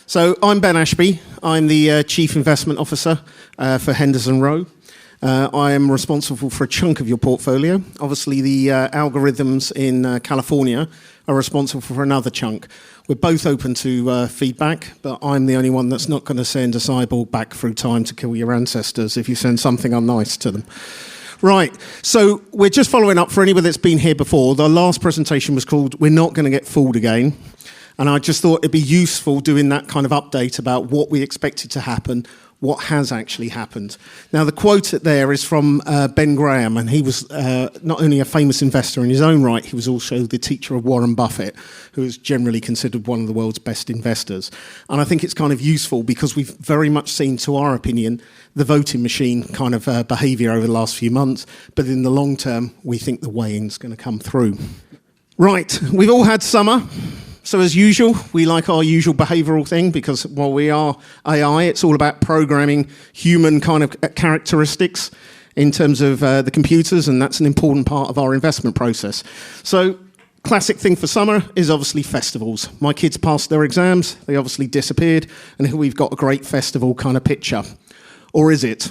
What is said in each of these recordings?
So I'm Ben Ashby. I'm the Chief Investment Officer for Henderson Rowe. I am responsible for a chunk of your portfolio. Obviously, the algorithms in California are responsible for another chunk. We're both open to feedback, but I'm the only one that's not going to send a cyborg back through time to kill your ancestors if you send something unnice to them. Right, so we're just following up for anybody that's been here before. The last presentation was called We're Not Going to Get Fooled Again. And I just thought it'd be useful doing that kind of update about what we expected to happen, what has actually happened. Now, the quote there is from Ben Graham, and he was not only a famous investor in his own right, he was also the teacher of Warren Buffett, who is generally considered one of the world's best investors. And I think it's kind of useful because we've very much seen, to our opinion, the voting machine kind of behaviour over the last few months. But in the long term, we think the weighing's going to come through. Right, we've all had summer. So as usual, we like our usual behavioural thing because while we are AI, it's all about programming human kind of characteristics in terms of the computers, and that's an important part of our investment process. So classic thing for summer is obviously festivals. My kids passed their exams, they obviously disappeared, and here we've got a great festival kind of picture. Or is it?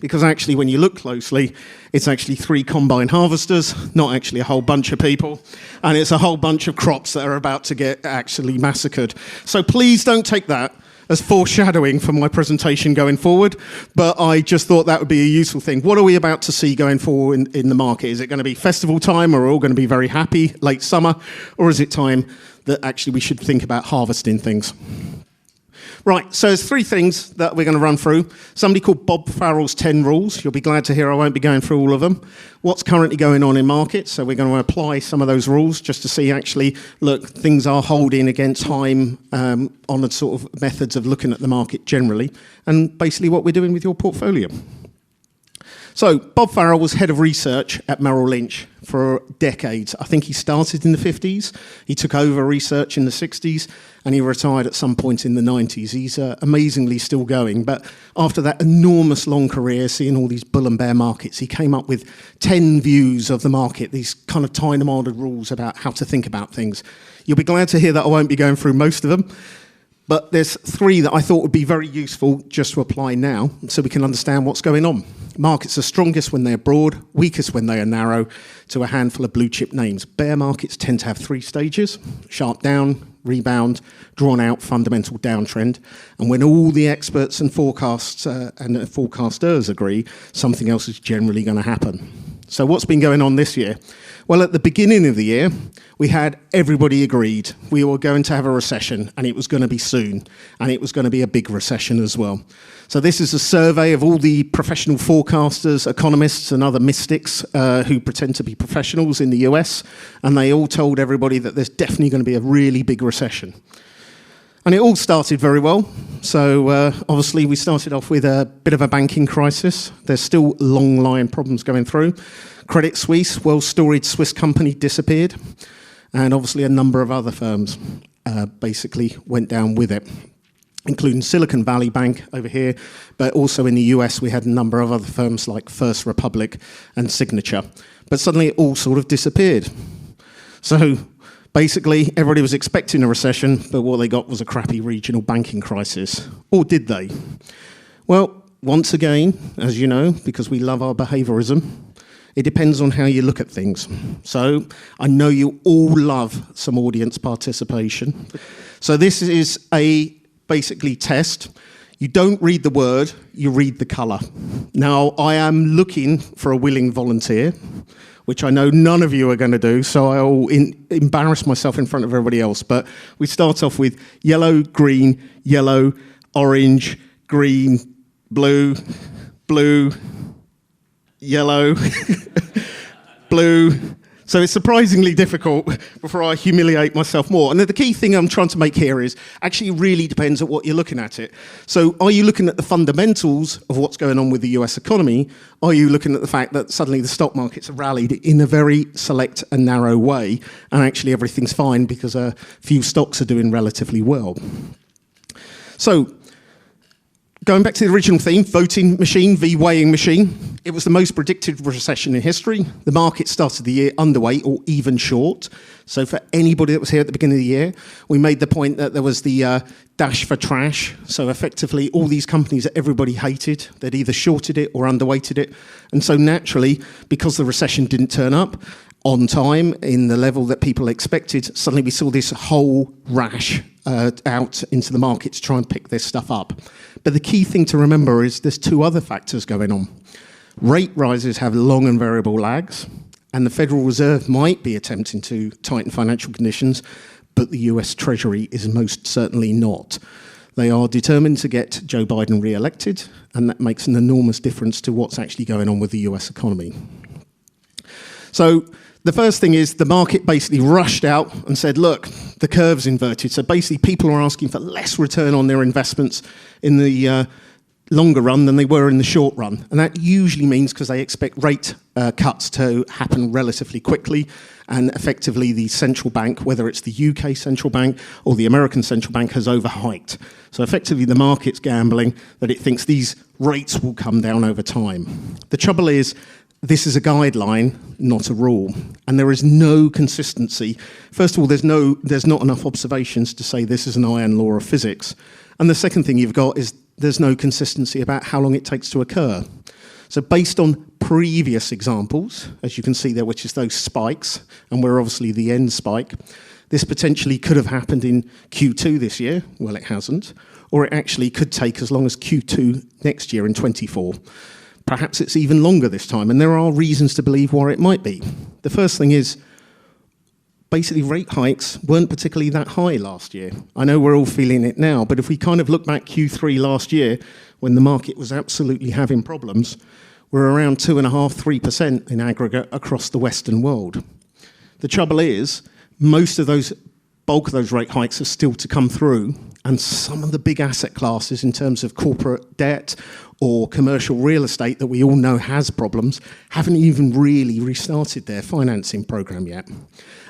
Because actually, when you look closely, it's actually 3 combine harvesters, not actually a whole bunch of people, and it's a whole bunch of crops that are about to get actually massacred. So please don't take that as foreshadowing for my presentation going forward, but I just thought that would be a useful thing. What are we about to see going forward in the market? Is it going to be festival time, or are we all going to be very happy, late summer, or is it time that actually we should think about harvesting things? Right, so there's 3 things that we're going to run through. Somebody called Bob Farrell's 10 rules. You'll be glad to hear I won't be going through all of them. What's currently going on in markets, so we're going to apply some of those rules just to see actually, look, things are holding against time on the sort of methods of looking at the market generally, and basically what we're doing with your portfolio. So Bob Farrell was head of research at Merrill Lynch for decades. I think he started in the 50s, he took over research in the 60s, and he retired at some point in the 90s. He's amazingly still going, but after that enormous long career, seeing all these bull and bear markets, he came up with 10 views of the market, these kind of time-demanded rules about how to think about things. You'll be glad to hear that I won't be going through most of them, but there's 3 that I thought would be very useful just to apply now so we can understand what's going on. Markets are strongest when they're broad, weakest when they are narrow, to a handful of blue chip names. Bear markets tend to have 3 stages: sharp down, rebound, drawn out fundamental downtrend. And when all the experts and forecasts and forecasters agree, something else is generally going to happen. So what's been going on this year? Well, at the beginning of the year, we had everybody agreed we were going to have a recession, and it was going to be soon, and it was going to be a big recession as well. So this is a survey of all the professional forecasters, economists, and other mystics who pretend to be professionals in the US, and they all told everybody that there's definitely going to be a really big recession. And it all started very well. So obviously we started off with a bit of a banking crisis. There's still long-line problems going through. Credit Suisse, well-storied Swiss company, disappeared. And obviously a number of other firms basically went down with it, including Silicon Valley Bank over here. But also in the US, we had a number of other firms like First Republic and Signature. But suddenly it all sort of disappeared. So basically, everybody was expecting a recession, but what they got was a crappy regional banking crisis. Or did they? Well, once again, as you know, because we love our behaviourism, it depends on how you look at things. So I know you all love some audience participation. So this is a basically test. You don't read the word, you read the colour. Now, I am looking for a willing volunteer, which I know none of you are going to do, so I'll embarrass myself in front of everybody else. But we start off with yellow, green, yellow, orange, green, blue, blue, yellow, blue. So it's surprisingly difficult before I humiliate myself more. And the key thing I'm trying to make here is actually really depends on what you're looking at it. So are you looking at the fundamentals of what's going on with the US economy? Are you looking at the fact that suddenly the stock markets have rallied in a very select and narrow way, and actually everything's fine because a few stocks are doing relatively well? So Going back to the original theme, voting machine v weighing machine, it was the most predicted recession in history. The market started the year underweight or even short. So for anybody that was here at the beginning of the year, we made the point that there was the dash for trash. So effectively, all these companies that everybody hated, they'd either shorted it or underweighted it. And so naturally, because the recession didn't turn up on time in the level that people expected, suddenly we saw this whole rash out into the market to try and pick this stuff up. But the key thing to remember is there's two other factors going on. Rate rises have long and variable lags, and the Federal Reserve might be attempting to tighten financial conditions, but the US Treasury is most certainly not. They are determined to get Joe Biden re-elected, and that makes an enormous difference to what's actually going on with the US economy. So the first thing is the market basically rushed out and said, look, the curve's inverted. So basically people are asking for less return on their investments in the longer run than they were in the short run. And that usually means because they expect rate cuts to happen relatively quickly, and effectively the central bank, whether it's the UK central bank or the American central bank, has overhiked. So effectively the market's gambling that it thinks these rates will come down over time. The trouble is, this is a guideline, not a rule, and there is no consistency. First of all, there's not enough observations to say this is an iron law of physics. And the second thing you've got is there's no consistency about how long it takes to occur. So based on previous examples, as you can see there, which is those spikes, and we're obviously the end spike, this potentially could have happened in Q2 this year. Well, it hasn't. Or it actually could take as long as Q2 next year in 24. Perhaps it's even longer this time, and there are reasons to believe why it might be. The first thing is, basically rate hikes weren't particularly that high last year. I know we're all feeling it now, but if we kind of look back Q3 last year, when the market was absolutely having problems, we're around 2.5%, 3% in aggregate across the Western world. The trouble is, most of those bulk of those rate hikes are still to come through, and some of the big asset classes in terms of corporate debt or commercial real estate that we all know has problems haven't even really restarted their financing program yet.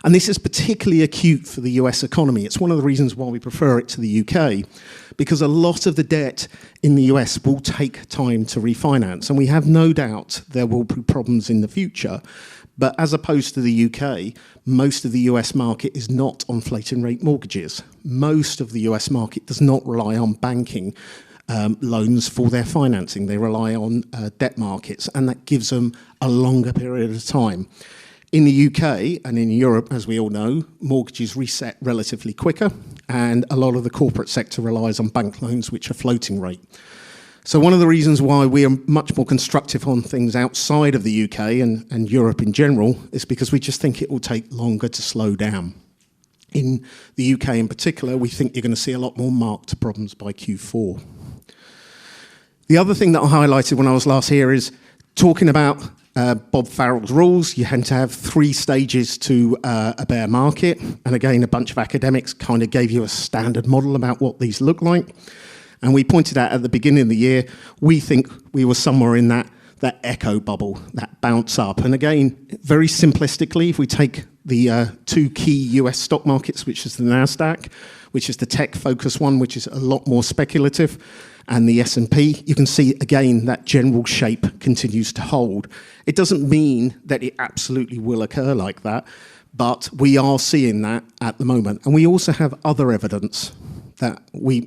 And this is particularly acute for the US economy. It's one of the reasons why we prefer it to the UK, because a lot of the debt in the US will take time to refinance, and we have no doubt there will be problems in the future. But as opposed to the UK, most of the US market is not on floating rate mortgages. Most of the US market does not rely on banking loans for their financing. They rely on debt markets, and that gives them a longer period of time. In the UK and in Europe, as we all know, mortgages reset relatively quicker, and a lot of the corporate sector relies on bank loans which are floating rate. So one of the reasons why we are much more constructive on things outside of the UK and Europe in general is because we just think it will take longer to slow down. In the UK in particular, we think you're going to see a lot more marked problems by Q4. The other thing that I highlighted when I was last here is talking about Bob Farrell's rules. You had to have 3 stages to a bear market. And again, a bunch of academics kind of gave you a standard model about what these look like. And we pointed out at the beginning of the year, we think we were somewhere in that echo bubble, that bounce up. And again, very simplistically, if we take the 2 key US stock markets, which is the NASDAQ, which is the tech-focused one, which is a lot more speculative, and the S&P, you can see, again, that general shape continues to hold. It doesn't mean that it absolutely will occur like that, but we are seeing that at the moment. And we also have other evidence that we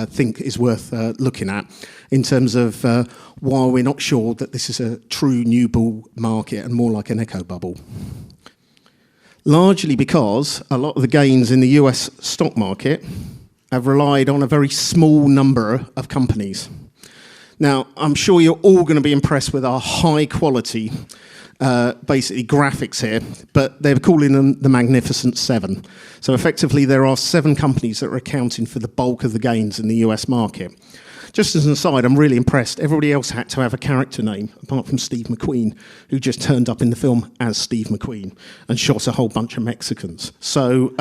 think is worth looking at in terms of why we're not sure that this is a true new bull market and more like an echo bubble. Largely because a lot of the gains in the US stock market have relied on a very small number of companies. Now, I'm sure you're all going to be impressed with our high quality basically graphics here, but they're calling them the Magnificent Seven. So effectively, there are 7 companies that are accounting for the bulk of the gains in the US market. Just as an aside, I'm really impressed. Everybody else had to have a character name, apart from Steve McQueen, who just turned up in the film as Steve McQueen and shot a whole bunch of Mexicans. So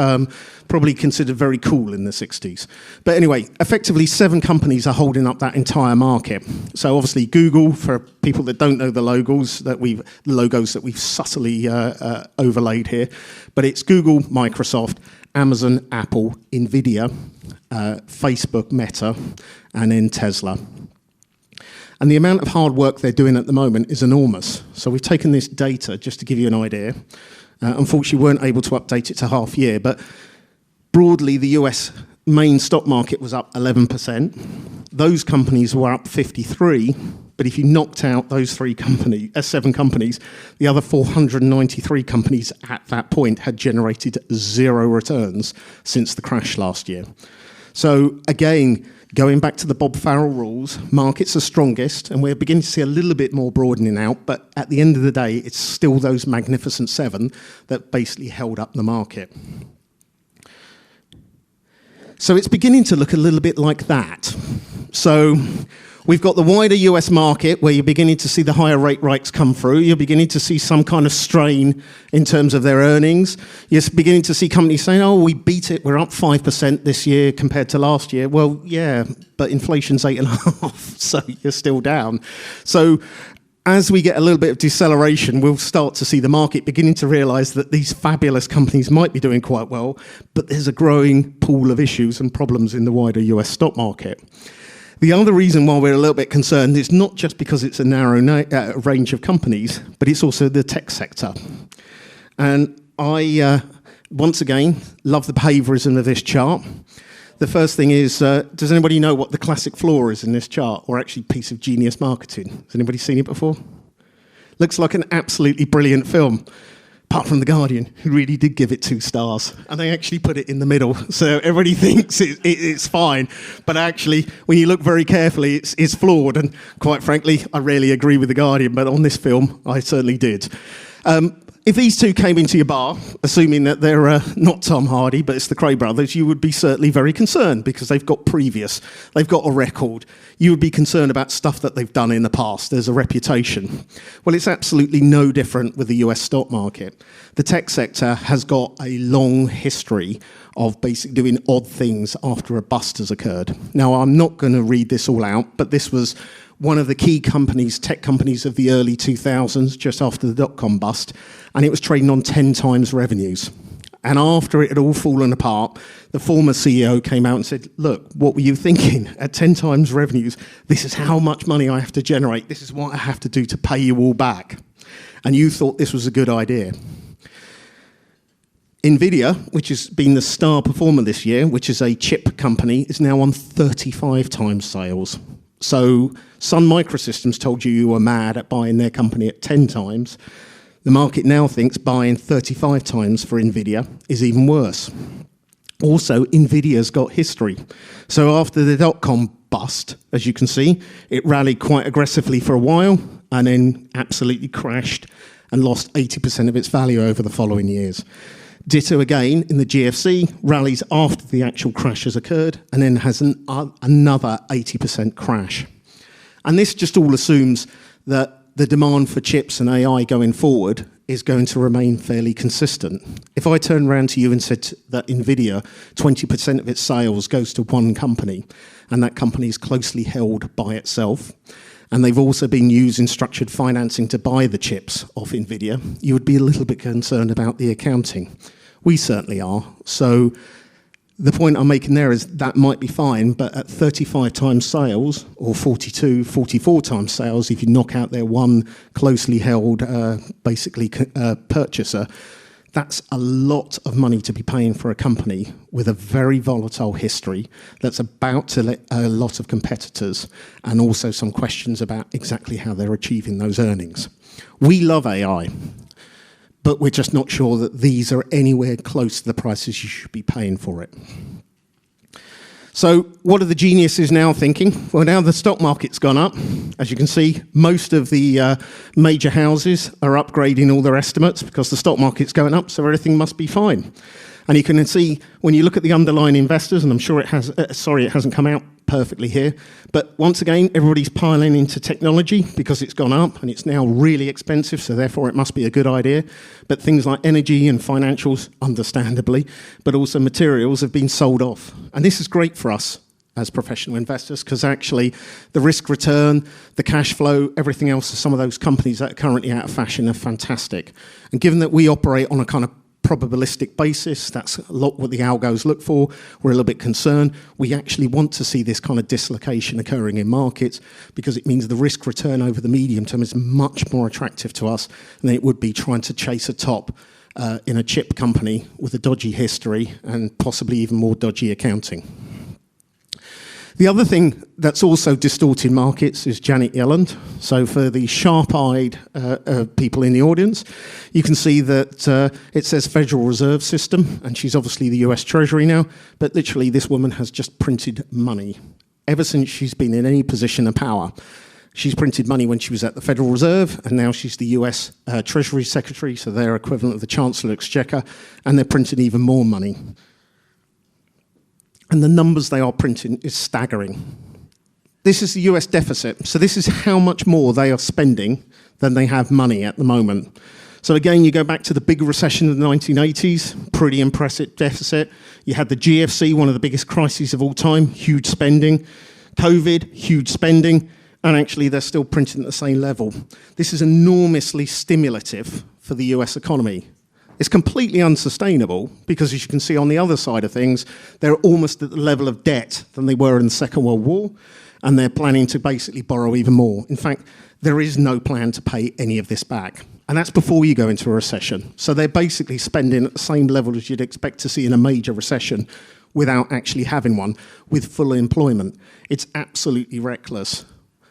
probably considered very cool in the 60s. But anyway, effectively 7 companies are holding up that entire market. So obviously Google, for people that don't know the logos that we've subtly overlaid here, but it's Google, Microsoft, Amazon, Apple, Nvidia, Facebook, Meta, and then Tesla. And the amount of hard work they're doing at the moment is enormous. So we've taken this data just to give you an idea. Unfortunately, we weren't able to update it to half year, but broadly, the US main stock market was up 11%. Those companies were up 53, but if you knocked out those seven companies, the other 493 companies at that point had generated 0 returns since the crash last year. So again, going back to the Bob Farrell rules, markets are strongest, and we're beginning to see a little bit more broadening out, but at the end of the day, it's still those magnificent 7 that basically held up the market. So it's beginning to look a little bit like that. So we've got the wider US market where you're beginning to see the higher rate hikes come through. You're beginning to see some kind of strain in terms of their earnings. You're beginning to see companies saying, oh, we beat it. We're up 5% this year compared to last year. Well, yeah, but inflation's 8.5%, so you're still down. So as we get a little bit of deceleration, we'll start to see the market beginning to realise that these fabulous companies might be doing quite well, but there's a growing pool of issues and problems in the wider US stock market. The other reason why we're a little bit concerned is not just because it's a narrow range of companies, but it's also the tech sector. And I, once again, love the behaviourism of this chart. The first thing is, does anybody know what the classic flaw is in this chart, or actually piece of genius marketing? Has anybody seen it before? Looks like an absolutely brilliant film, apart from The Guardian, who really did give it 2 stars. And they actually put it in the middle, so everybody thinks it's fine. But actually, when you look very carefully, it's flawed. And quite frankly, I rarely agree with The Guardian, but on this film, I certainly did. If these 2 came into your bar, assuming that they're not Tom Hardy, but it's the Cray brothers, you would be certainly very concerned because they've got they've got a record. You would be concerned about stuff that they've done in the past. There's a reputation. Well, it's absolutely no different with the US stock market. The tech sector has got a long history of basically doing odd things after a bust has occurred. Now, I'm not going to read this all out, but this was one of the key companies, tech companies of the early 2000s, just after the dot-com bust, and it was trading on 10 times revenues. And after it had all fallen apart, the former CEO came out and said, look, what were you thinking? At 10 times revenues, this is how much money I have to generate. This is what I have to do to pay you all back. And you thought this was a good idea. NVIDIA, which has been the star performer this year, which is a chip company, is now on 35 times sales. So Sun Microsystems told you were mad at buying their company at 10 times. The market now thinks buying 35 times for NVIDIA is even worse. Also, NVIDIA's got history. So after the dot-com bust, as you can see, it rallied quite aggressively for a while and then absolutely crashed and lost 80% of its value over the following years. Ditto again in the GFC, rallies after the actual crash has occurred, and then has another 80% crash. And this just all assumes that the demand for chips and AI going forward is going to remain fairly consistent. If I turn around to you and said that NVIDIA, 20% of its sales goes to one company, and that company is closely held by itself, and they've also been using structured financing to buy the chips off NVIDIA, you would be a little bit concerned about the accounting. We certainly are. So the point I'm making there is that might be fine, but at 35 times sales, or 42, 44 times sales, if you knock out their one closely held, purchaser, that's a lot of money to be paying for a company with a very volatile history that's about to let a lot of competitors, and also some questions about exactly how they're achieving those earnings. We love AI, but we're just not sure that these are anywhere close to the prices you should be paying for it. So what are the geniuses now thinking? Well, now the stock market's gone up. As you can see, most of the major houses are upgrading all their estimates because the stock market's going up, so everything must be fine. And you can see when you look at the underlying investors, and I'm sure it has, it hasn't come out perfectly here, but once again, everybody's piling into technology because it's gone up and it's now really expensive, so therefore it must be a good idea. But things like energy and financials, understandably, but also materials have been sold off. And this is great for us as professional investors because actually the risk return, the cash flow, everything else of some of those companies that are currently out of fashion are fantastic. And given that we operate on a kind of probabilistic basis. That's a lot what the algos look for. We're a little bit concerned. We actually want to see this kind of dislocation occurring in markets because it means the risk return over the medium term is much more attractive to us than it would be trying to chase a top in a chip company with a dodgy history and possibly even more dodgy accounting. The other thing that's also distorted markets is Janet Yellen. So for the sharp-eyed people in the audience, you can see that it says Federal Reserve System, and she's obviously the US Treasury now, but literally this woman has just printed money ever since she's been in any position of power. She's printed money when she was at the Federal Reserve, and now she's the US Treasury Secretary, so they're equivalent of the Chancellor of Exchequer, and they're printing even more money. And the numbers they are printing is staggering. This is the US deficit. So this is how much more they are spending than they have money at the moment. So again, you go back to the big recession of the 1980s, pretty impressive deficit. You had the GFC, one of the biggest crises of all time, huge spending. COVID, huge spending. And actually, they're still printing at the same level. This is enormously stimulative for the US economy. It's completely unsustainable because, as you can see on the other side of things, they're almost at the level of debt than they were in the Second World War, and they're planning to basically borrow even more. In fact, there is no plan to pay any of this back, and that's before you go into a recession. So they're basically spending at the same level as you'd expect to see in a major recession without actually having one, with full employment. It's absolutely reckless.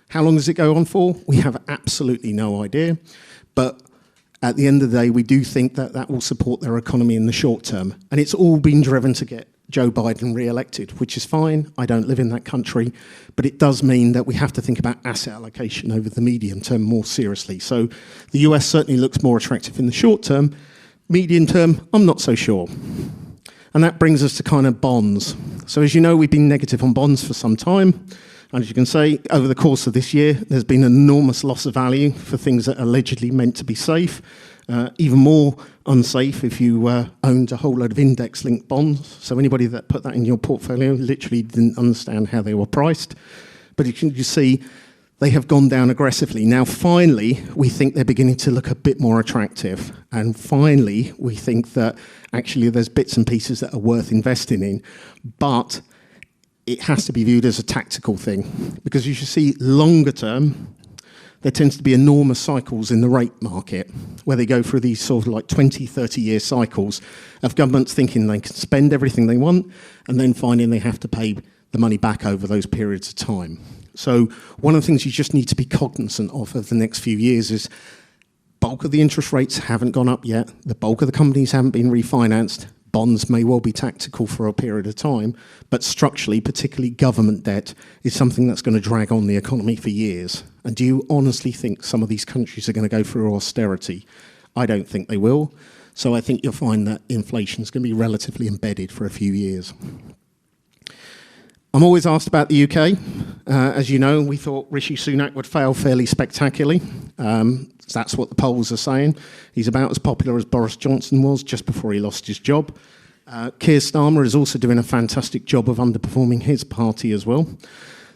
How long does it go on for? We have absolutely no idea, but at the end of the day, we do think that that will support their economy in the short term. And it's all been driven to get Joe Biden re-elected, which is fine. I don't live in that country. But it does mean that we have to think about asset allocation over the medium term more seriously. So the US certainly looks more attractive in the short term. Medium term, I'm not so sure. And that brings us to kind of bonds. So as you know, we've been negative on bonds for some time. And as you can see, over the course of this year, there's been an enormous loss of value for things that are allegedly meant to be safe. Even more unsafe if you owned a whole load of index-linked bonds. So anybody that put that in your portfolio literally didn't understand how they were priced. But you can see they have gone down aggressively. Now, finally, we think they're beginning to look a bit more attractive. And finally, we think that actually there's bits and pieces that are worth investing in. But it has to be viewed as a tactical thing, because you should see longer term, there tends to be enormous cycles in the rate market where they go through these sort of like 20, 30-year cycles of governments thinking they can spend everything they want and then finding they have to pay the money back over those periods of time. So one of the things you just need to be cognizant of over the next few years is bulk of the interest rates haven't gone up yet. The bulk of the companies haven't been refinanced. Bonds may well be tactical for a period of time, but structurally, particularly government debt, is something that's going to drag on the economy for years. And do you honestly think some of these countries are going to go through austerity? I don't think they will. So I think you'll find that inflation is going to be relatively embedded for a few years. I'm always asked about the UK. As you know, we thought Rishi Sunak would fail fairly spectacularly. That's what the polls are saying. He's about as popular as Boris Johnson was just before he lost his job. Keir Starmer is also doing a fantastic job of underperforming his party as well.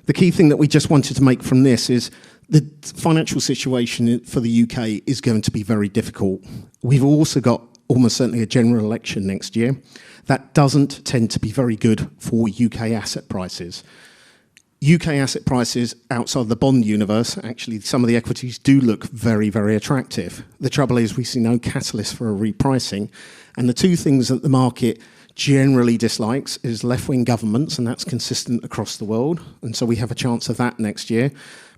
The key thing that we just wanted to make from this is the financial situation for the UK is going to be very difficult. We've also got almost certainly a general election next year. That doesn't tend to be very good for UK asset prices. UK asset prices outside the bond universe, actually some of the equities do look very, very attractive. The trouble is we see no catalyst for a repricing. And the two things that the market generally dislikes is left-wing governments, and that's consistent across the world. And so we have a chance of that next year.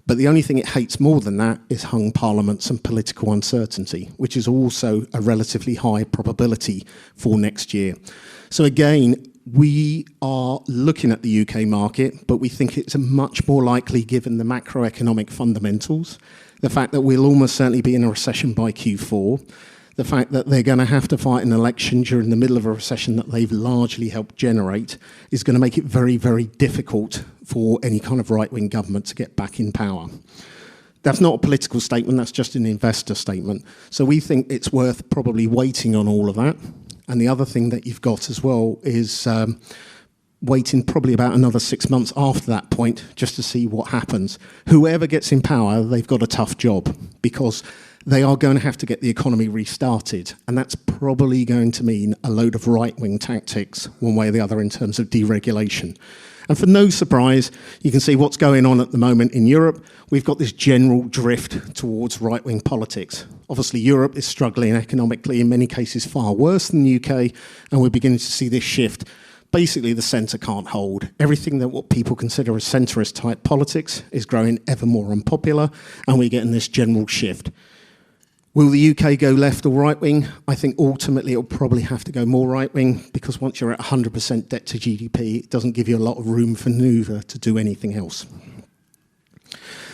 But the only thing it hates more than that is hung parliaments and political uncertainty, which is also a relatively high probability for next year. So again, we are looking at the UK market, but we think it's much more likely, given the macroeconomic fundamentals, the fact that we'll almost certainly be in a recession by Q4, the fact that they're going to have to fight an election during the middle of a recession that they've largely helped generate is going to make it very, very difficult for any kind of right-wing government to get back in power. That's not a political statement, that's just an investor statement. So we think it's worth probably waiting on all of that. And the other thing that you've got as well is waiting probably about another 6 months after that point just to see what happens. Whoever gets in power, they've got a tough job, because they are going to have to get the economy restarted. And that's probably going to mean a load of right-wing tactics, one way or the other, in terms of deregulation. And for no surprise, you can see what's going on at the moment in Europe. We've got this general drift towards right-wing politics. Obviously, Europe is struggling economically, in many cases far worse than the UK, and we're beginning to see this shift. Basically, the centre can't hold. Everything that what people consider as centrist-type politics is growing ever more unpopular, and we're getting this general shift. Will the UK go left or right-wing? I think ultimately it'll probably have to go more right-wing, because once you're at 100% debt to GDP, it doesn't give you a lot of room for manoeuvre to do anything else.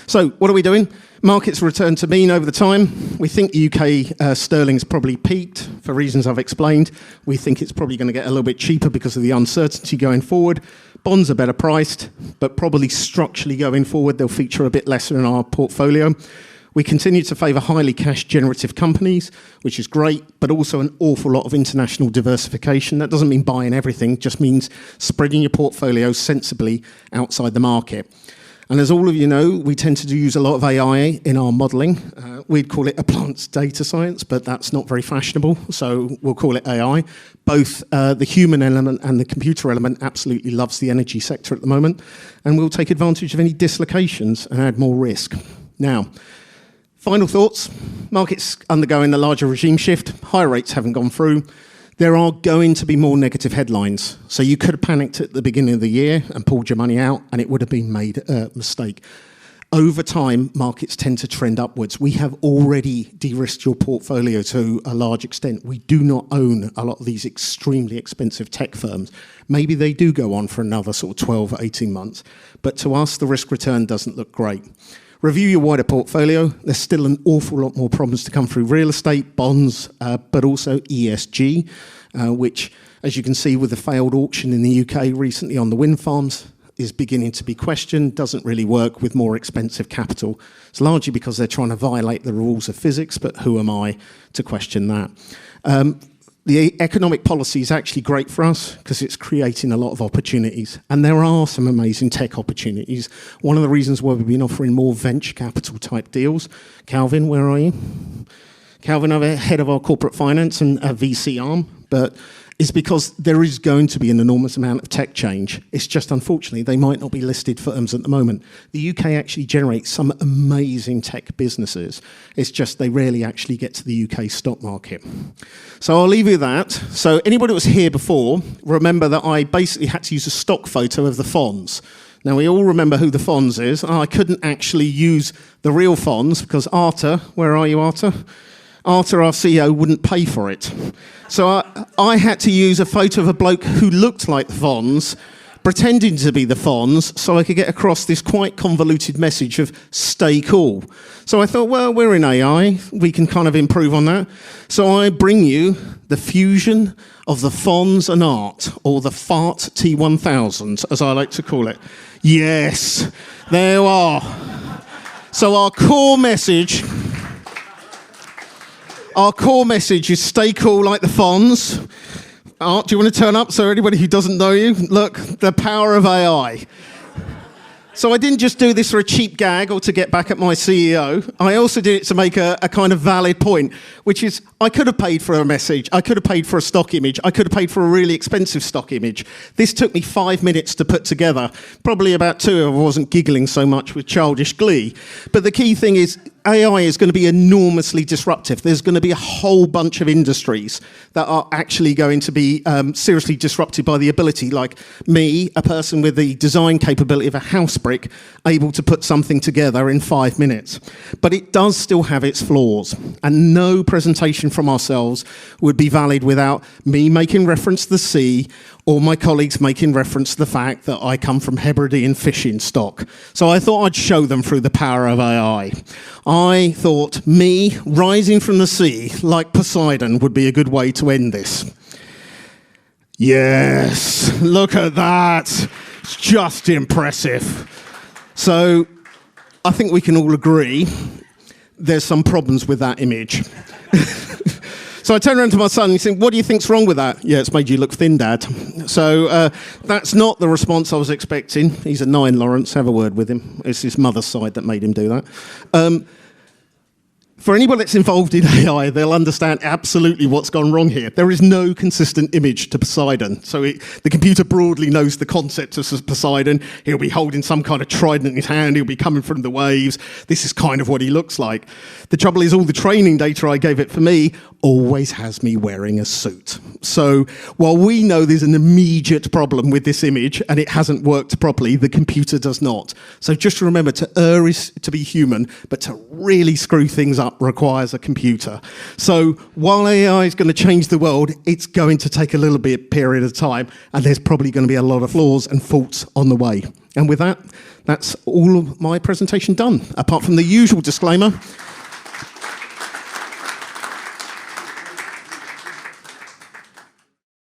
So what are we doing? Markets return to mean over the time. We think UK sterling's probably peaked for reasons I've explained. We think it's probably going to get a little bit cheaper because of the uncertainty going forward. Bonds are better priced, but probably structurally going forward, they'll feature a bit lesser in our portfolio. We continue to favour highly cash-generative companies, which is great, but also an awful lot of international diversification. That doesn't mean buying everything, just means spreading your portfolio sensibly outside the market. And as all of you know, we tend to use a lot of AI in our modelling. We'd call it advanced data science, but that's not very fashionable, so we'll call it AI. Both the human element and the computer element absolutely loves the energy sector at the moment, and we'll take advantage of any dislocations and add more risk. Now, final thoughts. Markets undergoing a larger regime shift. High rates haven't gone through. There are going to be more negative headlines. So you could have panicked at the beginning of the year and pulled your money out, and it would have been made a mistake. Over time, markets tend to trend upwards. We have already de-risked your portfolio to a large extent. We do not own a lot of these extremely expensive tech firms. Maybe they do go on for another sort of 12, 18 months. But to us, the risk return doesn't look great. Review your wider portfolio. There's still an awful lot more problems to come through real estate, bonds, but also ESG, which, as you can see with the failed auction in the UK recently on the wind farms, is beginning to be questioned, doesn't really work with more expensive capital. It's largely because they're trying to violate the rules of physics, but who am I to question that? The economic policy is actually great for us because it's creating a lot of opportunities. And there are some amazing tech opportunities. One of the reasons why we've been offering more venture capital type deals. Calvin, where are you? Calvin, I'm head of our corporate finance and VC arm, but it's because there is going to be an enormous amount of tech change. It's just, unfortunately, they might not be listed firms at the moment. The UK actually generates some amazing tech businesses. It's just they rarely actually get to the UK stock market. So I'll leave you with that. So anybody that was here before, remember that I basically had to use a stock photo of the Fonz. Now, we all remember who the Fonz is. I couldn't actually use the real Fonz because Arta, where are you, Arta? Arta, our CEO, wouldn't pay for it. So I had to use a photo of a bloke who looked like the Fonz, pretending to be the Fonz, so I could get across this quite convoluted message of stay cool. So I thought, well, we're in AI, we can kind of improve on that. So I bring you the fusion of the Fonz and art, or the Fart T1000, as I like to call it. Yes, there you are. So our core message is stay cool like the Fonz. Art, do you want to turn up so anybody who doesn't know you? Look, the power of AI. So I didn't just do this for a cheap gag or to get back at my CEO. I also did it to make a kind of valid point, which is I could have paid for a message. I could have paid for a stock image. I could have paid for a really expensive stock image. This took me 5 minutes to put together. Probably about 2 if I wasn't giggling so much with childish glee. But the key thing is AI is going to be enormously disruptive. There's going to be a whole bunch of industries that are actually going to be seriously disrupted by the ability, like me, a person with the design capability of a house brick, able to put something together in 5 minutes. But it does still have its flaws, and no presentation from ourselves would be valid without me making reference to the sea or my colleagues making reference to the fact that I come from Hebridean fishing stock. So I thought I'd show them through the power of AI. I thought me rising from the sea like Poseidon would be a good way to end this. Yes, look at that. It's just impressive. So I think we can all agree there's some problems with that image. So I turned around to my son and he said, what do you think's wrong with that? Yeah, it's made you look thin, Dad. So that's not the response I was expecting. He's a 9, Lawrence. Have a word with him. It's his mother's side that made him do that. For anyone that's involved in AI, they'll understand absolutely what's gone wrong here. There is no consistent image to Poseidon. So the computer broadly knows the concept of Poseidon. He'll be holding some kind of trident in his hand. He'll be coming from the waves. This is kind of what he looks like. The trouble is all the training data I gave it for me always has me wearing a suit. So while we know there's an immediate problem with this image and it hasn't worked properly, the computer does not. So just remember, to err is to be human, but to really screw things up requires a computer. So while AI is going to change the world, it's going to take a little bit period of time, and there's probably going to be a lot of flaws and faults on the way. And with that, that's all of my presentation done, apart from the usual disclaimer.